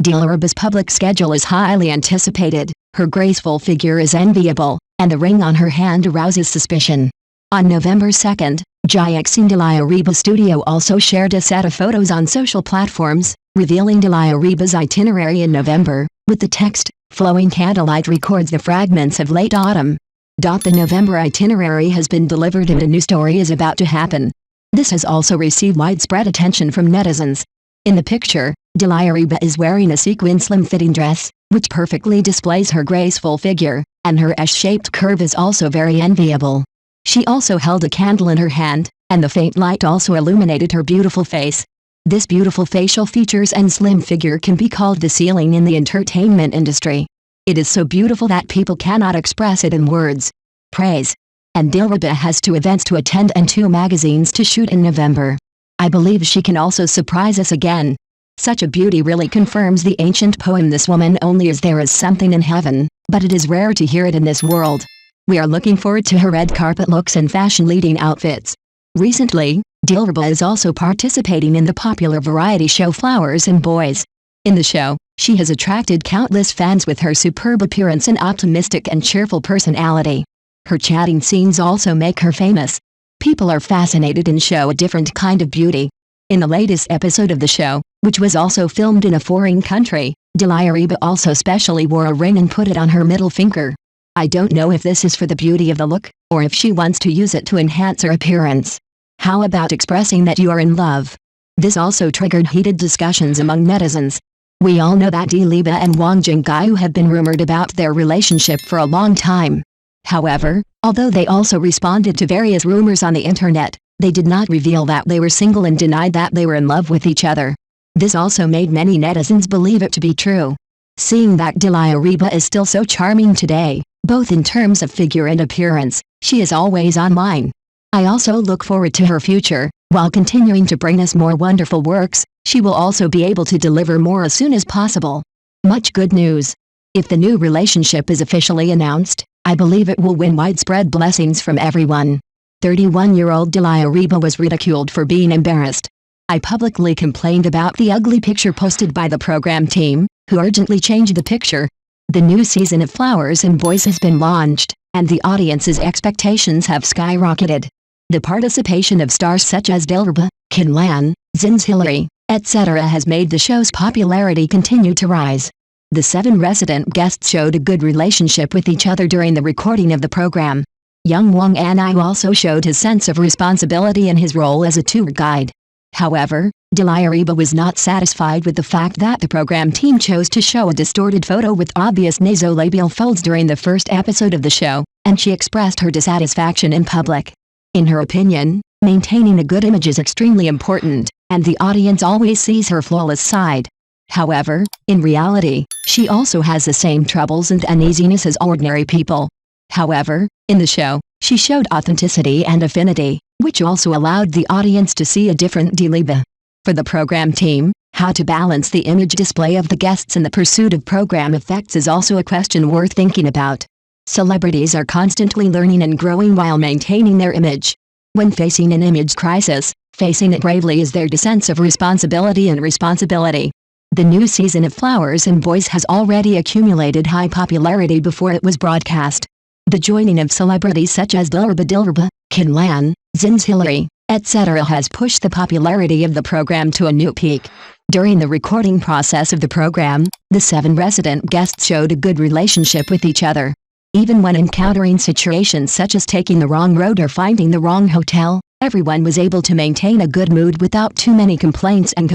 Diliraba's public schedule is highly anticipated, her graceful figure is enviable, and the ring on her hand arouses suspicion. On November 2nd, Jayaxin Dilireba Studio also shared a set of photos on social platforms, revealing Dilireba's itinerary in November, with the text, "Flowing candlelight records the fragments of late autumn." The November itinerary has been delivered and a new story is about to happen. This has also received widespread attention from netizens. In the picture, Dilireba is wearing a sequin slim-fitting dress, which perfectly displays her graceful figure, and her S-shaped curve is also very enviable. She also held a candle in her hand, and the faint light also illuminated her beautiful face. This beautiful facial features and slim figure can be called the ceiling in the entertainment industry. It is so beautiful that people cannot express it in words. Praise. And Dilraba has 2 events to attend and 2 magazines to shoot in November. I believe she can also surprise us again. Such a beauty really confirms the ancient poem "This woman only is there is something in heaven," but it is rare to hear it in this world. We are looking forward to her red carpet looks and fashion-leading outfits. Recently, Dilraba is also participating in the popular variety show Flowers and Boys. In the show, she has attracted countless fans with her superb appearance and optimistic and cheerful personality. Her chatting scenes also make her famous. People are fascinated and show a different kind of beauty. In the latest episode of the show, which was also filmed in a foreign country, Dilireba also specially wore a ring and put it on her middle finger. I don't know if this is for the beauty of the look, or if she wants to use it to enhance her appearance. How about expressing that you are in love? This also triggered heated discussions among netizens. We all know that Dilireba and Wang Jingyu have been rumored about their relationship for a long time. However, although they also responded to various rumors on the internet, they did not reveal that they were single and denied that they were in love with each other. This also made many netizens believe it to be true. Seeing that Dilireba is still so charming today, both in terms of figure and appearance, she is always online. I also look forward to her future. While continuing to bring us more wonderful works, she will also be able to deliver more as soon as possible. Much good news. If the new relationship is officially announced, I believe it will win widespread blessings from everyone. 31-year-old Dilireba was ridiculed for being embarrassed. I publicly complained about the ugly picture posted by the program team, who urgently changed the picture. The new season of Flowers and Boys has been launched, and the audience's expectations have skyrocketed. The participation of stars such as Dilraba, Kinlan, Zins Hillary, etc. has made the show's popularity continue to rise. The 7 resident guests showed a good relationship with each other during the recording of the program. Young Wang Anyu also showed his sense of responsibility in his role as a tour guide. However, Dilireba was not satisfied with the fact that the program team chose to show a distorted photo with obvious nasolabial folds during the first episode of the show, and she expressed her dissatisfaction in public. In her opinion, maintaining a good image is extremely important, and the audience always sees her flawless side. However, in reality, she also has the same troubles and uneasiness as ordinary people. However, in the show, she showed authenticity and affinity, which also allowed the audience to see a different Dilireba. For the program team, how to balance the image display of the guests and the pursuit of program effects is also a question worth thinking about. Celebrities are constantly learning and growing while maintaining their image. When facing an image crisis, facing it bravely is their sense of responsibility and responsibility. The new season of Flowers and Boys has already accumulated high popularity before it was broadcast. The joining of celebrities such as Dilraba, Kinlan, Zins Hillary, etc. has pushed the popularity of the program to a new peak. During the recording process of the program, the 7 resident guests showed a good relationship with each other. Even when encountering situations such as taking the wrong road or finding the wrong hotel, everyone was able to maintain a good mood without too many complaints and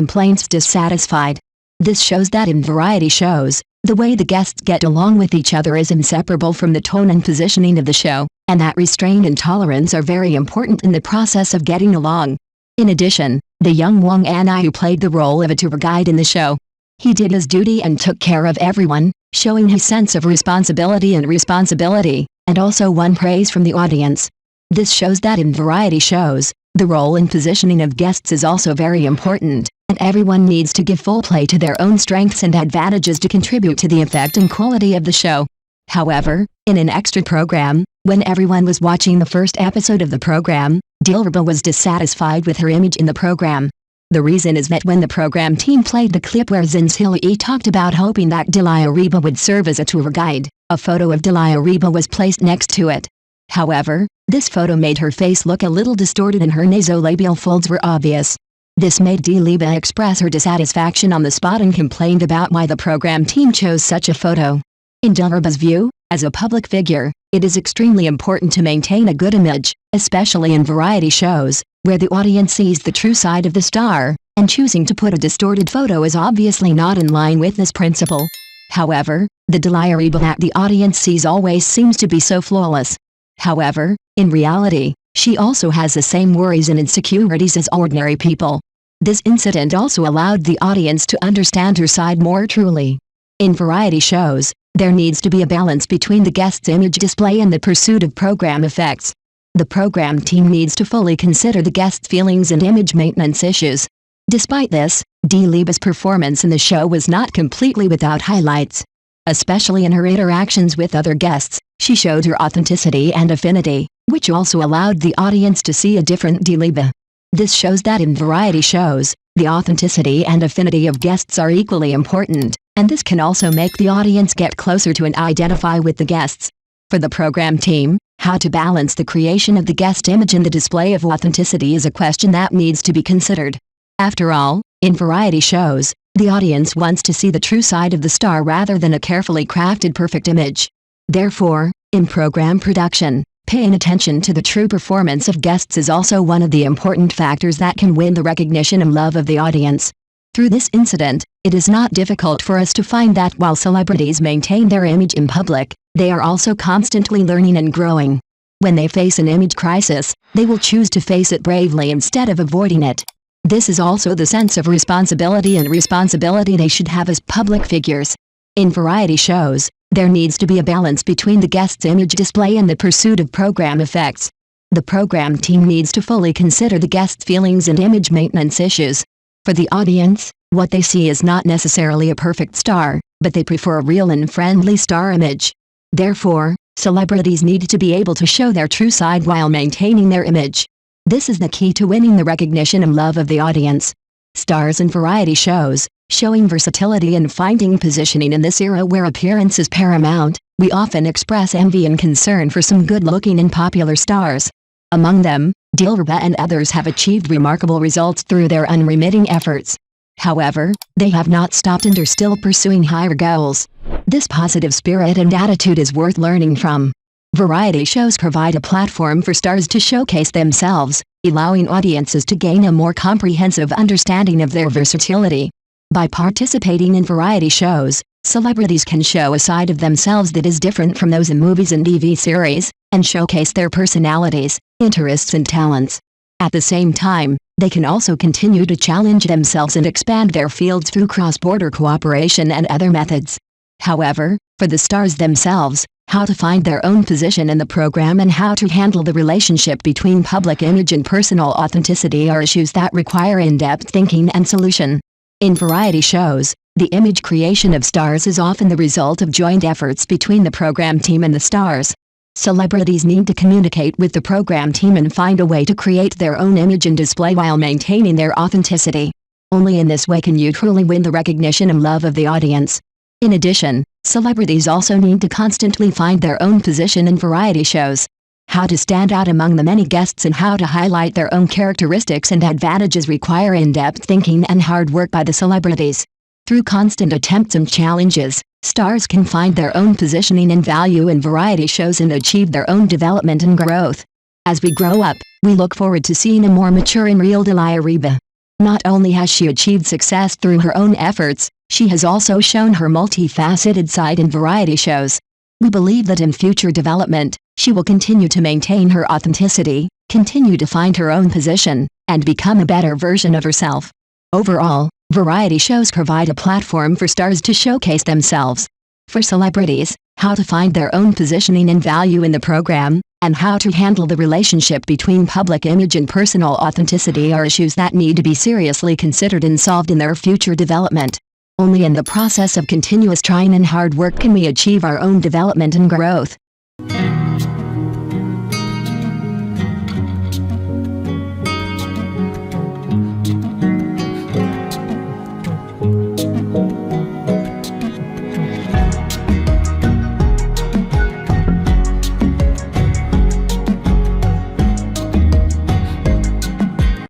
dissatisfied. This shows that in variety shows, the way the guests get along with each other is inseparable from the tone and positioning of the show, and that restraint and tolerance are very important in the process of getting along. In addition, the young Wang Anyu played the role of a tour guide in the show. He did his duty and took care of everyone, showing his sense of responsibility, and also won praise from the audience. This shows that in variety shows, the role and positioning of guests is also very important, and everyone needs to give full play to their own strengths and advantages to contribute to the effect and quality of the show. However, in an extra program, when everyone was watching the first episode of the program, Dilraba was dissatisfied with her image in the program. The reason is that when the program team played the clip where Zinzili talked about hoping that Dilireba would serve as a tour guide, a photo of Dilireba was placed next to it. However, this photo made her face look a little distorted and her nasolabial folds were obvious. This made Dilireba express her dissatisfaction on the spot and complained about why the program team chose such a photo. In Diliraba's view, as a public figure, it is extremely important to maintain a good image, especially in variety shows, where the audience sees the true side of the star, and choosing to put a distorted photo is obviously not in line with this principle. However, the Dilireba that the audience sees always seems to be so flawless. However, in reality, she also has the same worries and insecurities as ordinary people. This incident also allowed the audience to understand her side more truly. In variety shows, there needs to be a balance between the guest's image display and the pursuit of program effects. The program team needs to fully consider the guest's feelings and image maintenance issues. Despite this, Dilireba's performance in the show was not completely without highlights. Especially in her interactions with other guests, she showed her authenticity and affinity, which also allowed the audience to see a different Dilireba. This shows that in variety shows, the authenticity and affinity of guests are equally important, and this can also make the audience get closer to and identify with the guests. For the program team, how to balance the creation of the guest image and the display of authenticity is a question that needs to be considered. After all, in variety shows, the audience wants to see the true side of the star rather than a carefully crafted perfect image. Therefore, in program production, paying attention to the true performance of guests is also one of the important factors that can win the recognition and love of the audience. Through this incident, it is not difficult for us to find that while celebrities maintain their image in public, they are also constantly learning and growing. When they face an image crisis, they will choose to face it bravely instead of avoiding it. This is also the sense of responsibility they should have as public figures. In variety shows, there needs to be a balance between the guest's image display and the pursuit of program effects. The program team needs to fully consider the guest's feelings and image maintenance issues. For the audience, what they see is not necessarily a perfect star, but they prefer a real and friendly star image. Therefore, celebrities need to be able to show their true side while maintaining their image. This is the key to winning the recognition and love of the audience. Stars in variety shows, showing versatility and finding positioning in this era where appearance is paramount, we often express envy and concern for some good-looking and popular stars. Among them, Dilraba and others have achieved remarkable results through their unremitting efforts. However, they have not stopped and are still pursuing higher goals. This positive spirit and attitude is worth learning from. Variety shows provide a platform for stars to showcase themselves, allowing audiences to gain a more comprehensive understanding of their versatility. By participating in variety shows, celebrities can show a side of themselves that is different from those in movies and TV series, and showcase their personalities, interests and talents. At the same time, they can also continue to challenge themselves and expand their fields through cross-border cooperation and other methods. However, for the stars themselves, how to find their own position in the program and how to handle the relationship between public image and personal authenticity are issues that require in-depth thinking and solution. In variety shows, the image creation of stars is often the result of joint efforts between the program team and the stars. Celebrities need to communicate with the program team and find a way to create their own image and display while maintaining their authenticity. Only in this way can you truly win the recognition and love of the audience. In addition, celebrities also need to constantly find their own position in variety shows. How to stand out among the many guests and how to highlight their own characteristics and advantages require in-depth thinking and hard work by the celebrities. Through constant attempts and challenges, stars can find their own positioning and value in variety shows and achieve their own development and growth. As we grow up, we look forward to seeing a more mature and real Dilireba. Not only has she achieved success through her own efforts, she has also shown her multifaceted side in variety shows. We believe that in future development, she will continue to maintain her authenticity, continue to find her own position, and become a better version of herself. Overall, variety shows provide a platform for stars to showcase themselves. For celebrities, how to find their own positioning and value in the program, and how to handle the relationship between public image and personal authenticity are issues that need to be seriously considered and solved in their future development. Only in the process of continuous trying and hard work can we achieve our own development and growth.